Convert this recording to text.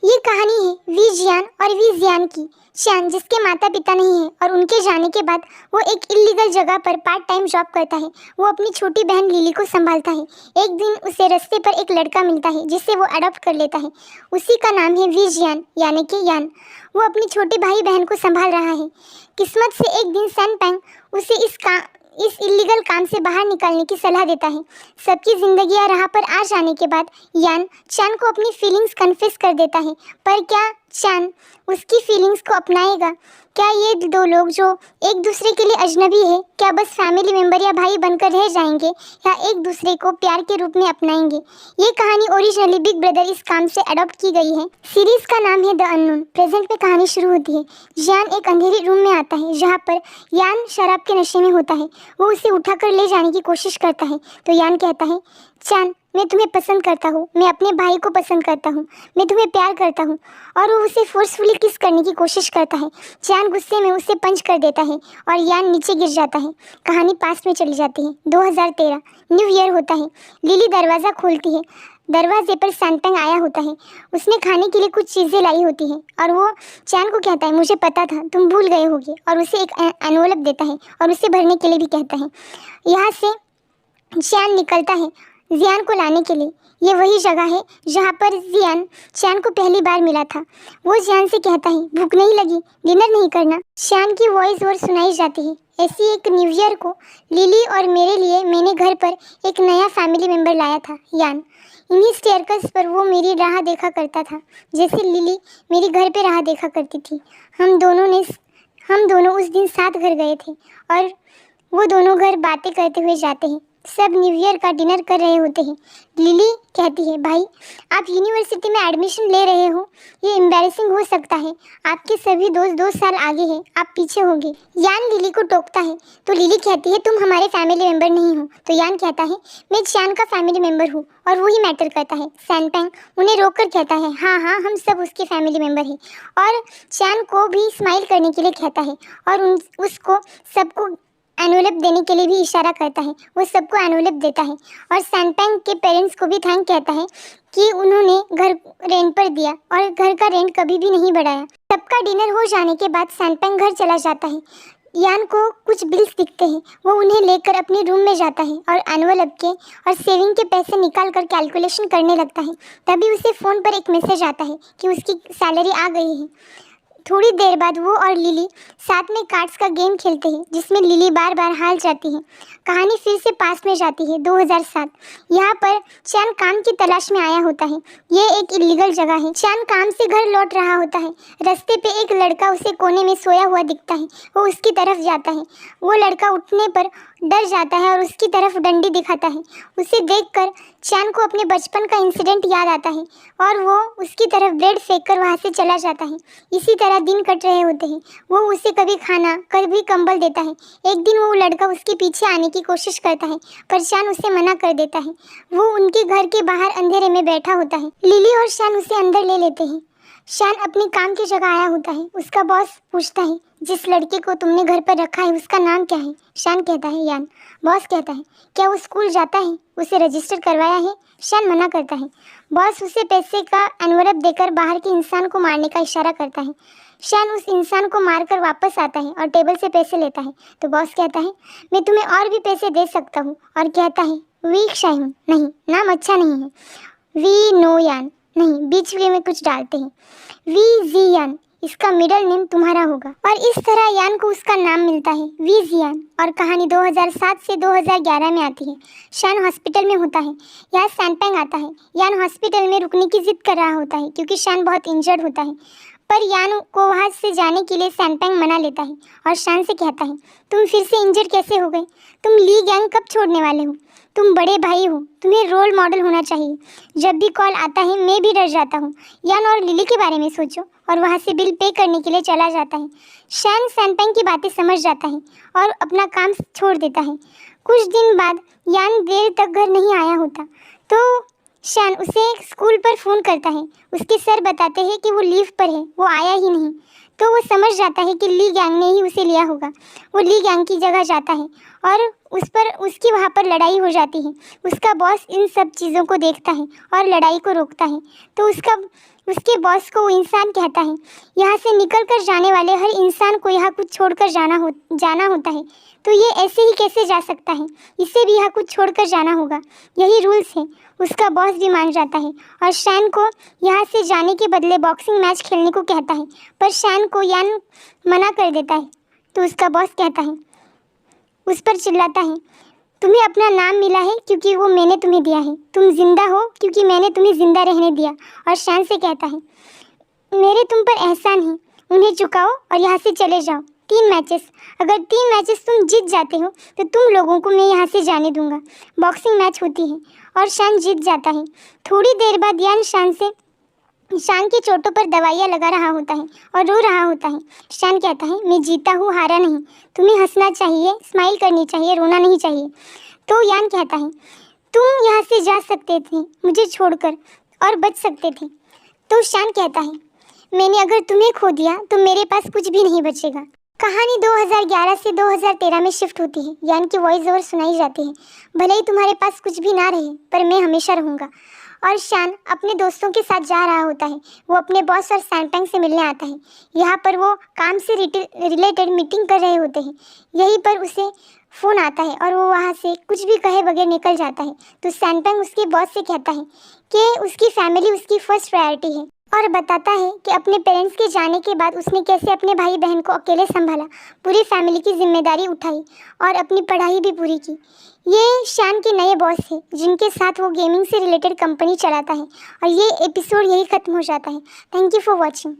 ये कहानी है वी जियान और वी जियान की। शान जिसके माता पिता नहीं है और उनके जाने के बाद वो एक इलीगल जगह पर पार्ट टाइम जॉब करता है। वो अपनी छोटी बहन लिली को संभालता है। एक दिन उसे रास्ते पर एक लड़का मिलता है जिसे वो अडॉप्ट कर लेता है। उसी का नाम है वी जियान यानी कि यान। वो अपनी छोटी भाई बहन को संभाल रहा है। किस्मत से एक दिन सैन पैंग उसे इस इलीगल काम से बाहर निकलने की सलाह देता है। सबकी जिंदगियां राह पर आ जाने के बाद यान चान को अपनी फीलिंग्स कन्फेस कर देता है। पर क्या चान उसकी फीलिंग्स को अपनाएगा? क्या ये दो लोग जो एक दूसरे के लिए अजनबी है, क्या बस फैमिली मेंबर या भाई बनकर रह जाएंगे या एक दूसरे को प्यार के रूप में अपनाएंगे? ये कहानी ओरिजिनली बिग ब्रदर इस काम से अडॉप्ट की गई है। सीरीज का नाम है द अननोन। प्रेजेंट में कहानी शुरू होती है। यान एक अंधेरे रूम में आता है जहाँ पर यान शराब के नशे में होता है। वो उसे उठाकर ले जाने की कोशिश करता है तो यान कहता है, चान मैं तुम्हें पसंद करता हूँ, मैं अपने भाई को पसंद करता हूँ, मैं तुम्हें प्यार करता हूँ। और वो उसे फोर्सफुली किस करने की कोशिश करता है। चान गुस्से में उसे पंच कर देता है और यान नीचे गिर जाता है। कहानी पास्ट में चली जाती है। 2013 न्यू ईयर होता है। लिली दरवाज़ा खोलती है। दरवाजे पर सैन पैंग आया होता है। उसने खाने के लिए कुछ चीज़ें लाई होती हैं और वो चान को कहता है, मुझे पता था तुम भूल गए होगे, और उसे एक एनवलप देता है और उसे भरने के लिए भी कहता है। यहाँ से चान निकलता है जियान को लाने के लिए। ये वही जगह है जहाँ पर जियान चान को पहली बार मिला था। वो जियान से कहता है, भूख नहीं लगी, डिनर नहीं करना? चान की वॉइस और सुनाई जाती है। ऐसी एक न्यू ईयर को लिली और मेरे लिए मैंने घर पर एक नया फैमिली मेम्बर लाया था, यान। इन्हीं स्टेयरकेस पर वो मेरी राह देखा करता था जैसे लिली मेरी घर पे राह देखा करती थी। हम दोनों उस दिन साथ घर गए थे और वो दोनों घर बातें करते हुए जाते हैं। सब न्यू ईयर का डिनर कर रहे होते हैं। लिली कहती है, भाई आप यूनिवर्सिटी में एडमिशन ले रहे हो, ये एम्बैरेसिंग हो सकता है। आपके सभी दोस्त 2 साल आगे हैं, आप पीछे होंगे। यान लिली को टोकता है तो लिली कहती है, तुम हमारे फैमिली मेम्बर नहीं हो। तो यान कहता है, मैं चान का फैमिली मेम्बर हूँ और वही मैटर करता है। सैन पैंग उन्हें रोककर कहता है, हाँ हाँ हम सब उसके फैमिली मेम्बर हैं, और चान को भी स्माइल करने के लिए कहता है और उसको सबको एनवलप देने के लिए भी इशारा करता है। वो सबको एनवलप देता है और सैन पैंग के पेरेंट्स को भी थैंक कहता है कि उन्होंने घर रेंट पर दिया और घर का रेंट कभी भी नहीं बढ़ाया। सबका डिनर हो जाने के बाद सैन पैंग घर चला जाता है। यान को कुछ बिल्स दिखते हैं। वो उन्हें लेकर अपने रूम में जाता है और एनवलप के और सेविंग के पैसे निकाल कर कैलकुलेशन करने लगता है। तभी उसे फ़ोन पर एक मैसेज आता है कि उसकी सैलरी आ गई है। थोड़ी देर बाद वो और लिली साथ में कार्ड्स का गेम खेलते हैं जिसमें लिली बार बार हार जाती है। कहानी फिर से पास में जाती है 2007। यहाँ पर चान काम की तलाश में आया होता है। ये एक इलीगल जगह है। चान काम से घर लौट रहा होता है। रास्ते पे एक लड़का उसे कोने में सोया हुआ दिखता है। वो उसकी तरफ जाता है। वो लड़का उठने पर डर जाता है और उसकी तरफ डंडी दिखाता है। उसे देखकर चान को अपने बचपन का इंसिडेंट याद आता है और वो उसकी तरफ ब्रेड फेंक कर वहाँ से चला जाता है। इसी तरह दिन कट रहे होते हैं। वो उसे कभी खाना कभी कंबल देता है। एक दिन वो लड़का उसके पीछे आने की कोशिश करता है पर चान उसे मना कर देता है। वो उनके घर के बाहर अंधेरे में बैठा होता है। लिली और शान उसे अंदर ले लेते हैं। शान अपनी काम की जगह आया होता है। उसका बॉस पूछता है, जिस लड़के को तुमने घर पर रखा है उसका नाम क्या है? शान कहता है, यान। बॉस कहता है, क्या वो स्कूल जाता है? उसे रजिस्टर करवाया है? शान मना करता है। बॉस उसे पैसे का एनवलप देकर बाहर के इंसान को मारने का इशारा करता है। शान उस इंसान को मारकर वापस आता है और टेबल से पैसे लेता है। तो बॉस कहता है, मैं तुम्हें और भी पैसे दे सकता हूँ, और कहता है, वीक शाइन नहीं, नाम अच्छा नहीं है। वी नो यान नहीं, बीच वे में कुछ डालते हैं। वी जी यान, इसका मिडल नेम तुम्हारा होगा। और इस तरह यान को उसका नाम मिलता है, वी जियान। और कहानी 2007 से 2011 में आती है। शान हॉस्पिटल में होता है। यहाँ सैन पैंग आता है। यान हॉस्पिटल में रुकने की जिद कर रहा होता है क्योंकि शान बहुत इंजर्ड होता है। पर यान को वहाँ से जाने के लिए सैन पैंग मना लेता है और शान से कहता है, तुम फिर से इंजर्ड कैसे हो गए? तुम ली गैंग कब छोड़ने वाले हो? तुम बड़े भाई हो, तुम्हें रोल मॉडल होना चाहिए। जब भी कॉल आता है मैं भी डर जाता हूँ। यान और लिली के बारे में सोचो। और वहाँ से बिल पे करने के लिए चला जाता है। शान सैन पैंग की बातें समझ जाता है और अपना काम छोड़ देता है। कुछ दिन बाद यान देर तक घर नहीं आया होता तो शान उसे स्कूल पर फ़ोन करता है। उसके सर बताते हैं कि वो लीव पर है, वो आया ही नहीं। तो वो समझ जाता है कि ली गैंग ने ही उसे लिया होगा। वो ली गैंग की जगह जाता है और उसकी वहाँ पर लड़ाई हो जाती है। उसका बॉस इन सब चीज़ों को देखता है और लड़ाई को रोकता है। तो उसका उसके बॉस को वो इंसान कहता है, यहाँ से निकल कर जाने वाले हर इंसान को यहाँ कुछ छोड़कर जाना होता है। तो ये ऐसे ही कैसे जा सकता है, इसे भी यहाँ कुछ छोड़कर जाना होगा, यही रूल्स है। उसका बॉस भी मान जाता है और शैन को यहाँ से जाने के बदले बॉक्सिंग मैच खेलने को कहता है, पर शैन को यान मना कर देता है। तो उसका बॉस कहता है, उस पर चिल्लाता है, तुम्हें अपना नाम मिला है क्योंकि वो मैंने तुम्हें दिया है, तुम जिंदा हो क्योंकि मैंने तुम्हें जिंदा रहने दिया। और शैन से कहता है, मेरे तुम पर एहसान है, उन्हें चुकाओ और यहाँ से चले जाओ। 3 मैचेस, अगर 3 मैचेस तुम जीत जाते हो तो तुम लोगों को मैं यहाँ से जाने दूंगा। बॉक्सिंग मैच होती है और शैन जीत जाता है। थोड़ी देर बाद यान शान की चोटों पर दवाइयाँ लगा रहा होता है और रो रहा होता है। शान कहता है, मैं जीता हूँ, हारा नहीं। तुम्हें हंसना चाहिए, स्माइल करनी चाहिए, रोना नहीं चाहिए। तो यान कहता है, तुम यहाँ से जा सकते थे मुझे छोड़कर और बच सकते थे। तो शान कहता है, मैंने अगर तुम्हें खो दिया तो मेरे पास कुछ भी नहीं बचेगा। कहानी 2011 से 2013 में शिफ्ट होती है। यान की वॉइस ओवर सुनाई जाती है, भले ही तुम्हारे पास कुछ भी ना रहे पर मैं हमेशा रहूँगा। और शान अपने दोस्तों के साथ जा रहा होता है। वो अपने बॉस और सैनपेंग से मिलने आता है। यहाँ पर वो काम से रिलेटेड मीटिंग कर रहे होते हैं। यहीं पर उसे फ़ोन आता है और वो वहाँ से कुछ भी कहे बगैर निकल जाता है। तो सैनपेंग उसके बॉस से कहता है कि उसकी फैमिली उसकी फर्स्ट प्रायोरिटी है और बताता है कि अपने पेरेंट्स के जाने के बाद उसने कैसे अपने भाई बहन को अकेले संभाला, पूरी फैमिली की जिम्मेदारी उठाई और अपनी पढ़ाई भी पूरी की। ये शान के नए बॉस है जिनके साथ वो गेमिंग से रिलेटेड कंपनी चलाता है। और ये एपिसोड यही ख़त्म हो जाता है। Thank you for watching.